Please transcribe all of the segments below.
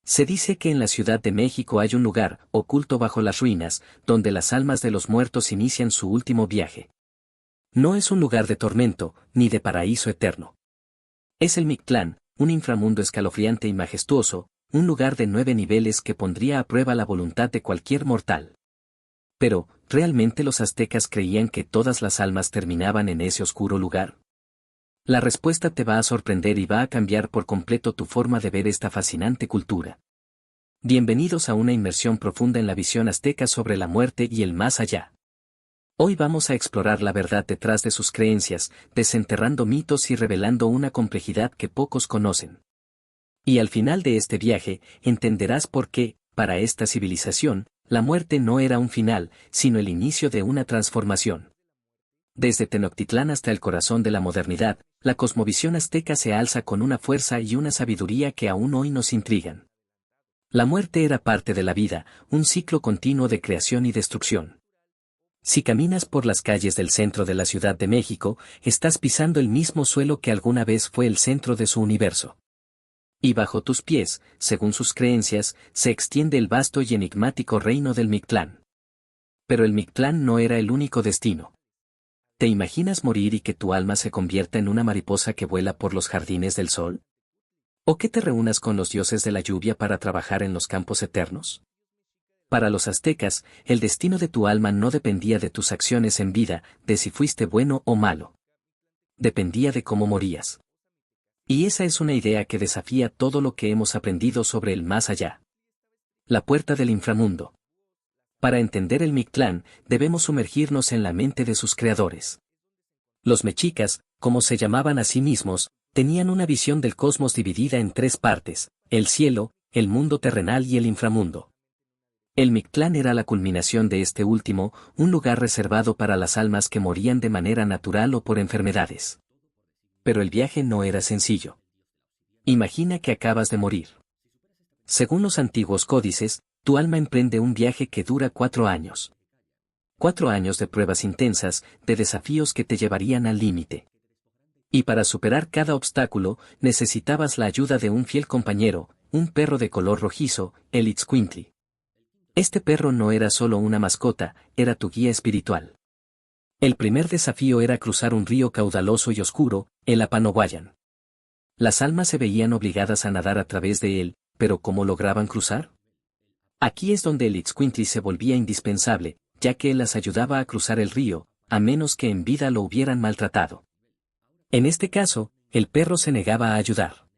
Se dice que en la Ciudad de México hay un lugar, oculto bajo las ruinas, donde las almas de los muertos inician su último viaje. No es un lugar de tormento, ni de paraíso eterno. Es el Mictlán, un inframundo escalofriante y majestuoso, un lugar de 9 niveles que pondría a prueba la voluntad de cualquier mortal. Pero, ¿realmente los aztecas creían que todas las almas terminaban en ese oscuro lugar? La respuesta te va a sorprender y va a cambiar por completo tu forma de ver esta fascinante cultura. Bienvenidos a una inmersión profunda en la visión azteca sobre la muerte y el más allá. Hoy vamos a explorar la verdad detrás de sus creencias, desenterrando mitos y revelando una complejidad que pocos conocen. Y al final de este viaje, entenderás por qué, para esta civilización, la muerte no era un final, sino el inicio de una transformación. Desde Tenochtitlán hasta el corazón de la modernidad, la cosmovisión azteca se alza con una fuerza y una sabiduría que aún hoy nos intrigan. La muerte era parte de la vida, un ciclo continuo de creación y destrucción. Si caminas por las calles del centro de la Ciudad de México, estás pisando el mismo suelo que alguna vez fue el centro de su universo. Y bajo tus pies, según sus creencias, se extiende el vasto y enigmático reino del Mictlán. Pero el Mictlán no era el único destino. ¿Te imaginas morir y que tu alma se convierta en una mariposa que vuela por los jardines del sol? ¿O que te reúnas con los dioses de la lluvia para trabajar en los campos eternos? Para los aztecas, el destino de tu alma no dependía de tus acciones en vida, de si fuiste bueno o malo. Dependía de cómo morías. Y esa es una idea que desafía todo lo que hemos aprendido sobre el más allá. La puerta del inframundo. Para entender el Mictlán, debemos sumergirnos en la mente de sus creadores. Los mexicas, como se llamaban a sí mismos, tenían una visión del cosmos dividida en 3 partes: el cielo, el mundo terrenal y el inframundo. El Mictlán era la culminación de este último, un lugar reservado para las almas que morían de manera natural o por enfermedades. Pero el viaje no era sencillo. Imagina que acabas de morir. Según los antiguos códices, tu alma emprende un viaje que dura 4 años. 4 años de pruebas intensas, de desafíos que te llevarían al límite. Y para superar cada obstáculo, necesitabas la ayuda de un fiel compañero, un perro de color rojizo, el Itzcuintli. Este perro no era solo una mascota, era tu guía espiritual. El primer desafío era cruzar un río caudaloso y oscuro, el Apanohuayan. Las almas se veían obligadas a nadar a través de él, pero ¿cómo lograban cruzar? Aquí es donde el Itzcuintli se volvía indispensable, ya que él las ayudaba a cruzar el río, a menos que en vida lo hubieran maltratado. En este caso, el perro se negaba a ayudar.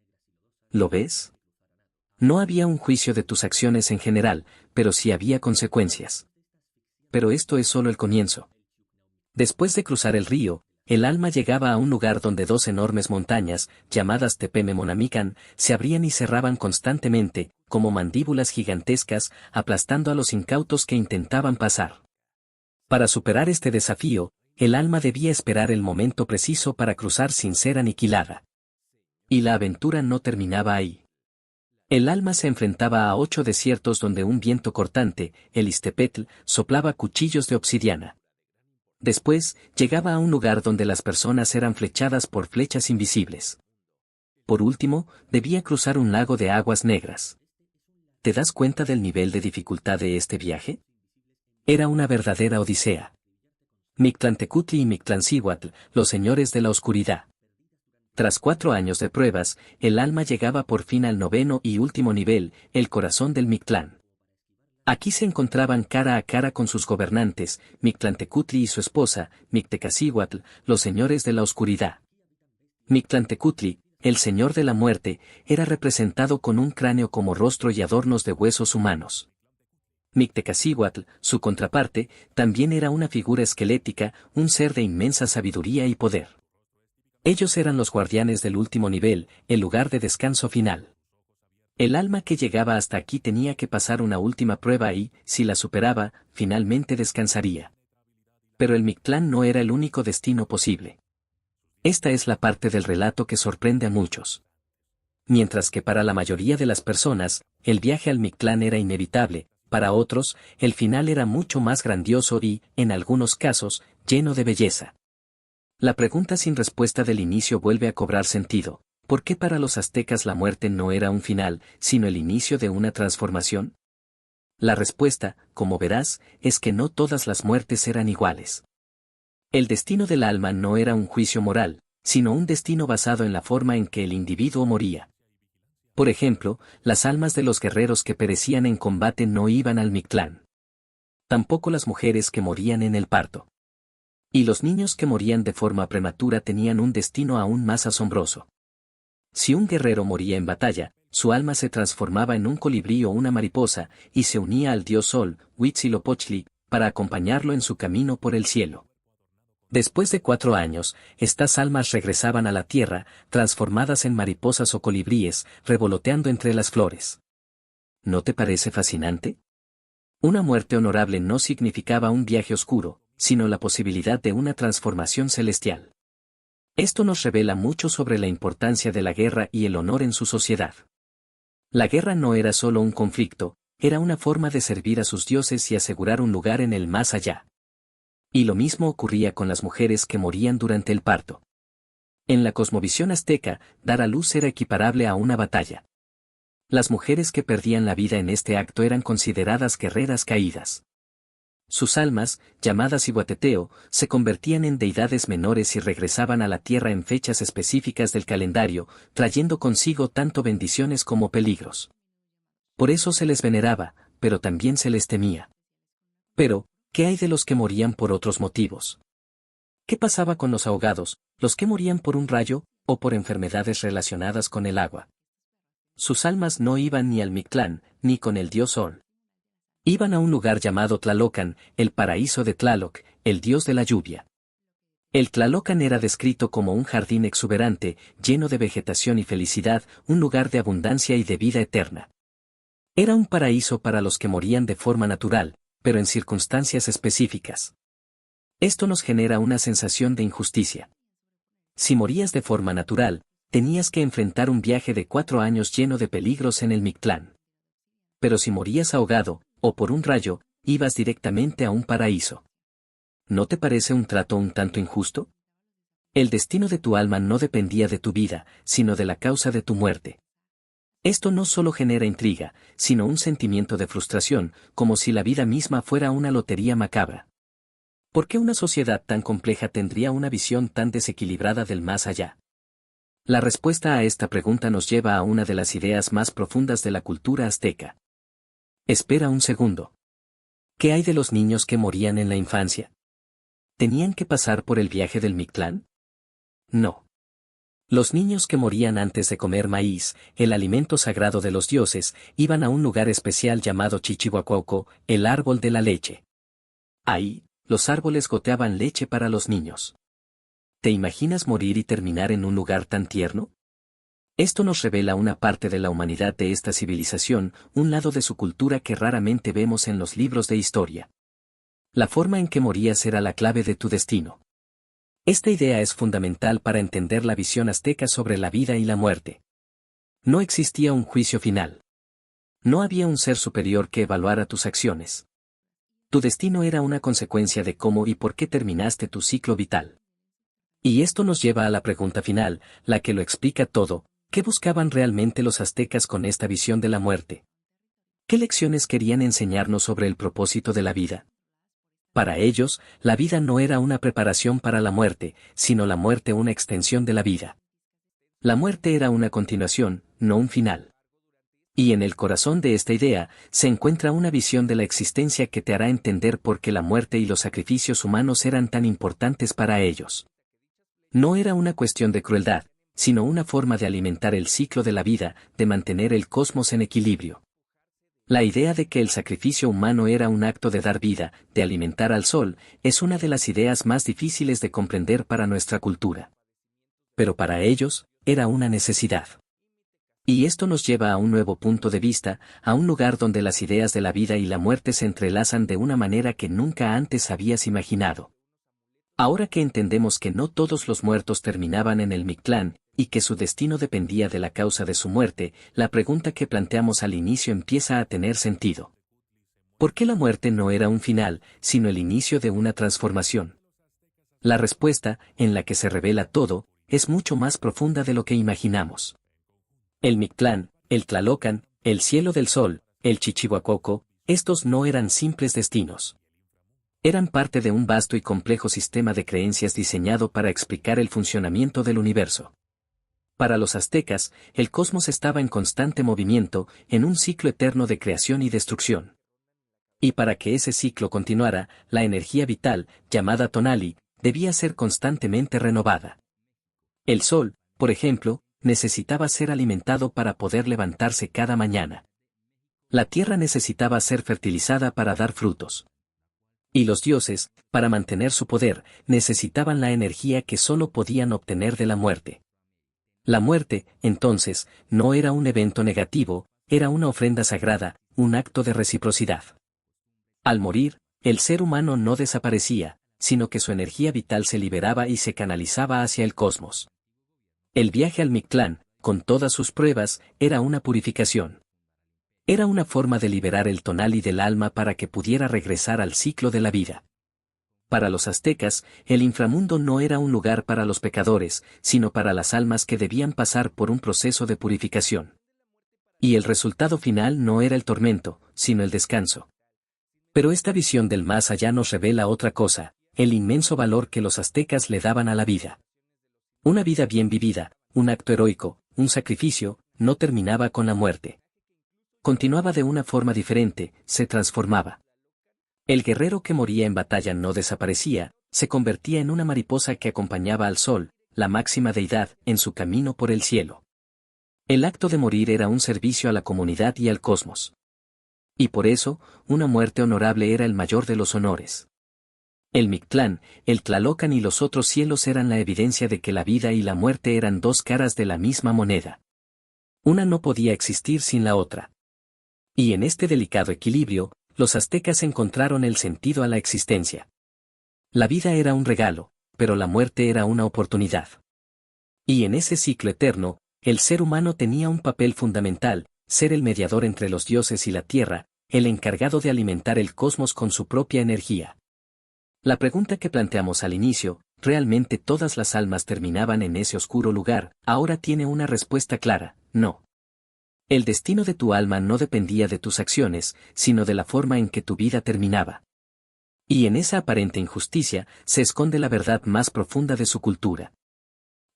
¿Lo ves? No había un juicio de tus acciones en general, pero sí había consecuencias. Pero esto es solo el comienzo. Después de cruzar el río, el alma llegaba a un lugar donde 2 enormes montañas, llamadas Tepememonamican, se abrían y cerraban constantemente, como mandíbulas gigantescas, aplastando a los incautos que intentaban pasar. Para superar este desafío, el alma debía esperar el momento preciso para cruzar sin ser aniquilada. Y la aventura no terminaba ahí. El alma se enfrentaba a 8 desiertos donde un viento cortante, el Ixtepetl, soplaba cuchillos de obsidiana. Después, llegaba a un lugar donde las personas eran flechadas por flechas invisibles. Por último, debía cruzar un lago de aguas negras. ¿Te das cuenta del nivel de dificultad de este viaje? Era una verdadera odisea. Mictlantecutli y Mictlancíhuatl, los señores de la oscuridad. Tras 4 años de pruebas, el alma llegaba por fin al 9º y último nivel, el corazón del Mictlán. Aquí se encontraban cara a cara con sus gobernantes, Mictlantecutli y su esposa, Mictecacihuatl, los señores de la oscuridad. Mictlantecutli, el señor de la muerte, era representado con un cráneo como rostro y adornos de huesos humanos. Mictecacihuatl, su contraparte, también era una figura esquelética, un ser de inmensa sabiduría y poder. Ellos eran los guardianes del último nivel, el lugar de descanso final. El alma que llegaba hasta aquí tenía que pasar una última prueba y, si la superaba, finalmente descansaría. Pero el Mictlán no era el único destino posible. Esta es la parte del relato que sorprende a muchos. Mientras que para la mayoría de las personas, el viaje al Mictlán era inevitable, para otros, el final era mucho más grandioso y, en algunos casos, lleno de belleza. La pregunta sin respuesta del inicio vuelve a cobrar sentido: ¿Por qué para los aztecas la muerte no era un final, sino el inicio de una transformación? La respuesta, como verás, es que no todas las muertes eran iguales. El destino del alma no era un juicio moral, sino un destino basado en la forma en que el individuo moría. Por ejemplo, las almas de los guerreros que perecían en combate no iban al Mictlán. Tampoco las mujeres que morían en el parto. Y los niños que morían de forma prematura tenían un destino aún más asombroso. Si un guerrero moría en batalla, su alma se transformaba en un colibrí o una mariposa, y se unía al dios Sol, Huitzilopochtli, para acompañarlo en su camino por el cielo. Después de 4 años, estas almas regresaban a la tierra, transformadas en mariposas o colibríes, revoloteando entre las flores. ¿No te parece fascinante? Una muerte honorable no significaba un viaje oscuro, sino la posibilidad de una transformación celestial. Esto nos revela mucho sobre la importancia de la guerra y el honor en su sociedad. La guerra no era solo un conflicto, era una forma de servir a sus dioses y asegurar un lugar en el más allá. Y lo mismo ocurría con las mujeres que morían durante el parto. En la cosmovisión azteca, dar a luz era equiparable a una batalla. Las mujeres que perdían la vida en este acto eran consideradas guerreras caídas. Sus almas, llamadas Iguateteo, se convertían en deidades menores y regresaban a la tierra en fechas específicas del calendario, trayendo consigo tanto bendiciones como peligros. Por eso se les veneraba, pero también se les temía. Pero, ¿qué hay de los que morían por otros motivos? ¿Qué pasaba con los ahogados, los que morían por un rayo, o por enfermedades relacionadas con el agua? Sus almas no iban ni al Mictlán, ni con el dios Sol. Iban a un lugar llamado Tlalocan, el paraíso de Tlaloc, el dios de la lluvia. El Tlalocan era descrito como un jardín exuberante, lleno de vegetación y felicidad, un lugar de abundancia y de vida eterna. Era un paraíso para los que morían de forma natural, pero en circunstancias específicas. Esto nos genera una sensación de injusticia. Si morías de forma natural, tenías que enfrentar un viaje de 4 años lleno de peligros en el Mictlán. Pero si morías ahogado, o por un rayo, ibas directamente a un paraíso. ¿No te parece un trato un tanto injusto? El destino de tu alma no dependía de tu vida, sino de la causa de tu muerte. Esto no solo genera intriga, sino un sentimiento de frustración, como si la vida misma fuera una lotería macabra. ¿Por qué una sociedad tan compleja tendría una visión tan desequilibrada del más allá? La respuesta a esta pregunta nos lleva a una de las ideas más profundas de la cultura azteca. Espera un segundo. ¿Qué hay de los niños que morían en la infancia? ¿Tenían que pasar por el viaje del Mictlán? No. Los niños que morían antes de comer maíz, el alimento sagrado de los dioses, iban a un lugar especial llamado Chichihuacuauco, el árbol de la leche. Ahí, los árboles goteaban leche para los niños. ¿Te imaginas morir y terminar en un lugar tan tierno? Esto nos revela una parte de la humanidad de esta civilización, un lado de su cultura que raramente vemos en los libros de historia. La forma en que morías era la clave de tu destino. Esta idea es fundamental para entender la visión azteca sobre la vida y la muerte. No existía un juicio final. No había un ser superior que evaluara tus acciones. Tu destino era una consecuencia de cómo y por qué terminaste tu ciclo vital. Y esto nos lleva a la pregunta final, la que lo explica todo. ¿Qué buscaban realmente los aztecas con esta visión de la muerte? ¿Qué lecciones querían enseñarnos sobre el propósito de la vida? Para ellos, la vida no era una preparación para la muerte, sino la muerte una extensión de la vida. La muerte era una continuación, no un final. Y en el corazón de esta idea, se encuentra una visión de la existencia que te hará entender por qué la muerte y los sacrificios humanos eran tan importantes para ellos. No era una cuestión de crueldad, sino una forma de alimentar el ciclo de la vida, de mantener el cosmos en equilibrio. La idea de que el sacrificio humano era un acto de dar vida, de alimentar al sol, es una de las ideas más difíciles de comprender para nuestra cultura. Pero para ellos, era una necesidad. Y esto nos lleva a un nuevo punto de vista, a un lugar donde las ideas de la vida y la muerte se entrelazan de una manera que nunca antes habías imaginado. Ahora que entendemos que no todos los muertos terminaban en el Mictlán, y que su destino dependía de la causa de su muerte, la pregunta que planteamos al inicio empieza a tener sentido. ¿Por qué la muerte no era un final, sino el inicio de una transformación? La respuesta, en la que se revela todo, es mucho más profunda de lo que imaginamos. El Mictlán, el Tlalocan, el cielo del sol, el Chichihuacoco, estos no eran simples destinos. Eran parte de un vasto y complejo sistema de creencias diseñado para explicar el funcionamiento del universo. Para los aztecas, el cosmos estaba en constante movimiento, en un ciclo eterno de creación y destrucción. Y para que ese ciclo continuara, la energía vital, llamada tonali, debía ser constantemente renovada. El sol, por ejemplo, necesitaba ser alimentado para poder levantarse cada mañana. La tierra necesitaba ser fertilizada para dar frutos. Y los dioses, para mantener su poder, necesitaban la energía que solo podían obtener de la muerte. La muerte, entonces, no era un evento negativo, era una ofrenda sagrada, un acto de reciprocidad. Al morir, el ser humano no desaparecía, sino que su energía vital se liberaba y se canalizaba hacia el cosmos. El viaje al Mictlán, con todas sus pruebas, era una purificación. Era una forma de liberar el tonali del alma para que pudiera regresar al ciclo de la vida. Para los aztecas, el inframundo no era un lugar para los pecadores, sino para las almas que debían pasar por un proceso de purificación. Y el resultado final no era el tormento, sino el descanso. Pero esta visión del más allá nos revela otra cosa, el inmenso valor que los aztecas le daban a la vida. Una vida bien vivida, un acto heroico, un sacrificio, no terminaba con la muerte. Continuaba de una forma diferente, se transformaba. El guerrero que moría en batalla no desaparecía, se convertía en una mariposa que acompañaba al sol, la máxima deidad, en su camino por el cielo. El acto de morir era un servicio a la comunidad y al cosmos. Y por eso, una muerte honorable era el mayor de los honores. El Mictlán, el Tlalocan y los otros cielos eran la evidencia de que la vida y la muerte eran dos caras de la misma moneda. Una no podía existir sin la otra. Y en este delicado equilibrio, los aztecas encontraron el sentido a la existencia. La vida era un regalo, pero la muerte era una oportunidad. Y en ese ciclo eterno, el ser humano tenía un papel fundamental, ser el mediador entre los dioses y la tierra, el encargado de alimentar el cosmos con su propia energía. La pregunta que planteamos al inicio, ¿realmente todas las almas terminaban en ese oscuro lugar? Ahora tiene una respuesta clara, no. El destino de tu alma no dependía de tus acciones, sino de la forma en que tu vida terminaba. Y en esa aparente injusticia se esconde la verdad más profunda de su cultura.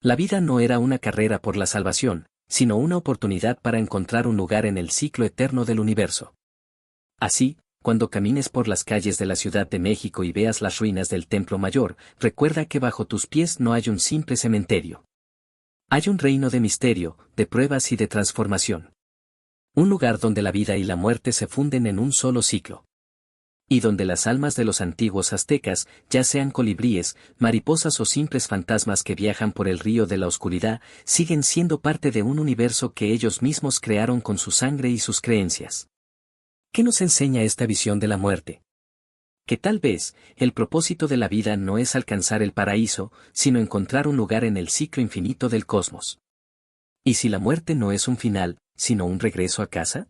La vida no era una carrera por la salvación, sino una oportunidad para encontrar un lugar en el ciclo eterno del universo. Así, cuando camines por las calles de la Ciudad de México y veas las ruinas del Templo Mayor, recuerda que bajo tus pies no hay un simple cementerio. Hay un reino de misterio, de pruebas y de transformación. Un lugar donde la vida y la muerte se funden en un solo ciclo. Y donde las almas de los antiguos aztecas, ya sean colibríes, mariposas o simples fantasmas que viajan por el río de la oscuridad, siguen siendo parte de un universo que ellos mismos crearon con su sangre y sus creencias. ¿Qué nos enseña esta visión de la muerte? Que tal vez, el propósito de la vida no es alcanzar el paraíso, sino encontrar un lugar en el ciclo infinito del cosmos. ¿Y si la muerte no es un final, sino un regreso a casa?